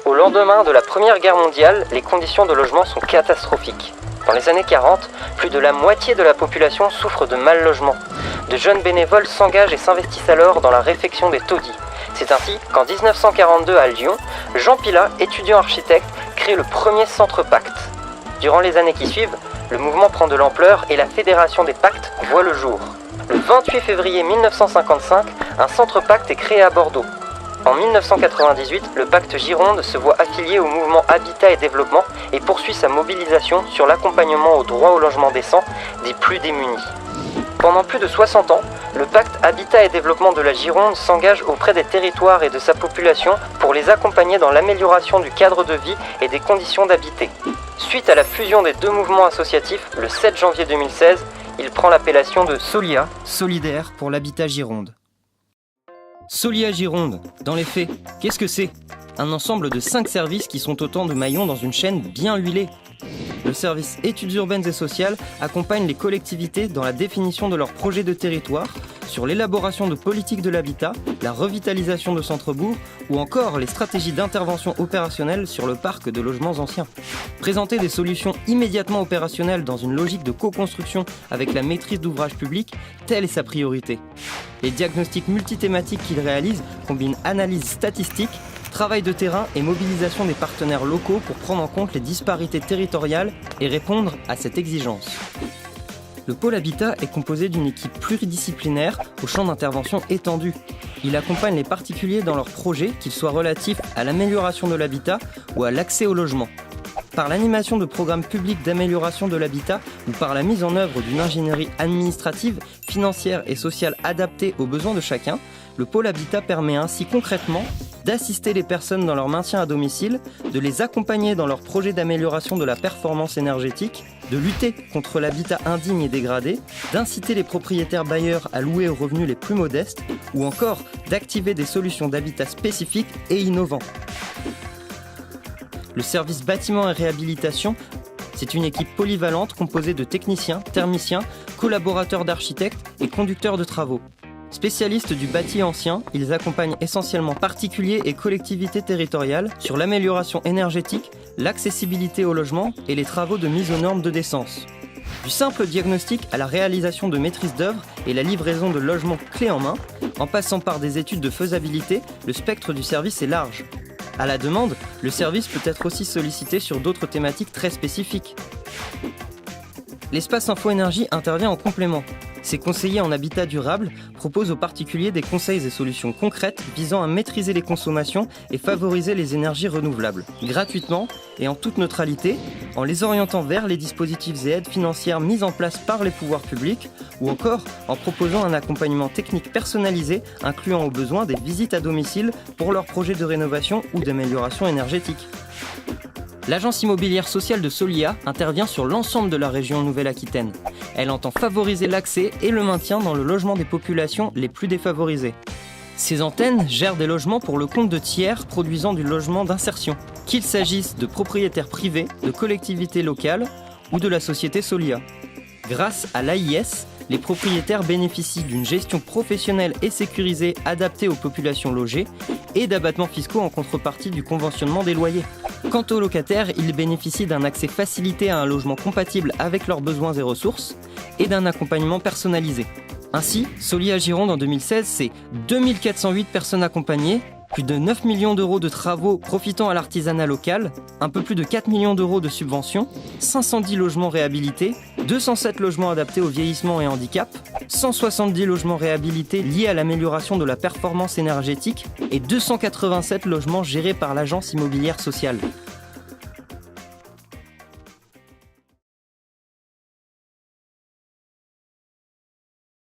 Au lendemain de la Première Guerre mondiale, les conditions de logement sont catastrophiques. Dans les années 40, plus de la moitié de la population souffre de mal logement. De jeunes bénévoles s'engagent et s'investissent alors dans la réfection des taudis. C'est ainsi qu'en 1942 à Lyon, Jean Pilat, étudiant architecte, crée le premier centre Pacte. Durant les années qui suivent, le mouvement prend de l'ampleur et la Fédération des Pactes voit le jour. Le 28 février 1955, un centre Pacte est créé à Bordeaux. En 1998, le Pacte Gironde se voit affilié au mouvement Habitat et Développement et poursuit sa mobilisation sur l'accompagnement au droit au logement décent des plus démunis. Pendant plus de 60 ans, le Pacte Habitat et Développement de la Gironde s'engage auprès des territoires et de sa population pour les accompagner dans l'amélioration du cadre de vie et des conditions d'habiter. Suite à la fusion des deux mouvements associatifs, le 7 janvier 2016, il prend l'appellation de Solia, Solidaire pour l'habitat Gironde. Solia Gironde, dans les faits, qu'est-ce que c'est ? Un ensemble de 5 services qui sont autant de maillons dans une chaîne bien huilée. Le service études urbaines et sociales accompagne les collectivités dans la définition de leurs projets de territoire, sur l'élaboration de politiques de l'habitat, la revitalisation de centres-bourgs ou encore les stratégies d'intervention opérationnelle sur le parc de logements anciens. Présenter des solutions immédiatement opérationnelles dans une logique de co-construction avec la maîtrise d'ouvrage public, telle est sa priorité. Les diagnostics multithématiques qu'il réalise combinent analyse statistique, travail de terrain et mobilisation des partenaires locaux pour prendre en compte les disparités territoriales et répondre à cette exigence. Le pôle Habitat est composé d'une équipe pluridisciplinaire au champ d'intervention étendu. Il accompagne les particuliers dans leurs projets, qu'ils soient relatifs à l'amélioration de l'habitat ou à l'accès au logement. Par l'animation de programmes publics d'amélioration de l'habitat ou par la mise en œuvre d'une ingénierie administrative, financière et sociale adaptée aux besoins de chacun, le pôle Habitat permet ainsi concrètement d'assister les personnes dans leur maintien à domicile, de les accompagner dans leurs projets d'amélioration de la performance énergétique, de lutter contre l'habitat indigne et dégradé, d'inciter les propriétaires bailleurs à louer aux revenus les plus modestes, ou encore d'activer des solutions d'habitat spécifiques et innovants. Le service bâtiment et réhabilitation, c'est une équipe polyvalente composée de techniciens, thermiciens, collaborateurs d'architectes et conducteurs de travaux. Spécialistes du bâti ancien, ils accompagnent essentiellement particuliers et collectivités territoriales sur l'amélioration énergétique, l'accessibilité au logement et les travaux de mise aux normes de décence. Du simple diagnostic à la réalisation de maîtrise d'œuvre et la livraison de logements clés en main, en passant par des études de faisabilité, le spectre du service est large. À la demande, le service peut être aussi sollicité sur d'autres thématiques très spécifiques. L'espace Info Énergie intervient en complément. Ses conseillers en habitat durable proposent aux particuliers des conseils et solutions concrètes visant à maîtriser les consommations et favoriser les énergies renouvelables, gratuitement et en toute neutralité, en les orientant vers les dispositifs et aides financières mises en place par les pouvoirs publics, ou encore en proposant un accompagnement technique personnalisé incluant au besoin des visites à domicile pour leurs projets de rénovation ou d'amélioration énergétique. L'agence immobilière sociale de Solia intervient sur l'ensemble de la région Nouvelle-Aquitaine. Elle entend favoriser l'accès et le maintien dans le logement des populations les plus défavorisées. Ces antennes gèrent des logements pour le compte de tiers produisant du logement d'insertion, qu'il s'agisse de propriétaires privés, de collectivités locales ou de la société Solia. Grâce à l'AIS, les propriétaires bénéficient d'une gestion professionnelle et sécurisée adaptée aux populations logées et d'abattements fiscaux en contrepartie du conventionnement des loyers. Quant aux locataires, ils bénéficient d'un accès facilité à un logement compatible avec leurs besoins et ressources et d'un accompagnement personnalisé. Ainsi, Solia Gironde en 2016, c'est 2408 personnes accompagnées, plus de 9 millions d'euros de travaux profitant à l'artisanat local, un peu plus de 4 millions d'euros de subventions, 510 logements réhabilités, 207 logements adaptés au vieillissement et handicap, 170 logements réhabilités liés à l'amélioration de la performance énergétique et 287 logements gérés par l'agence immobilière sociale.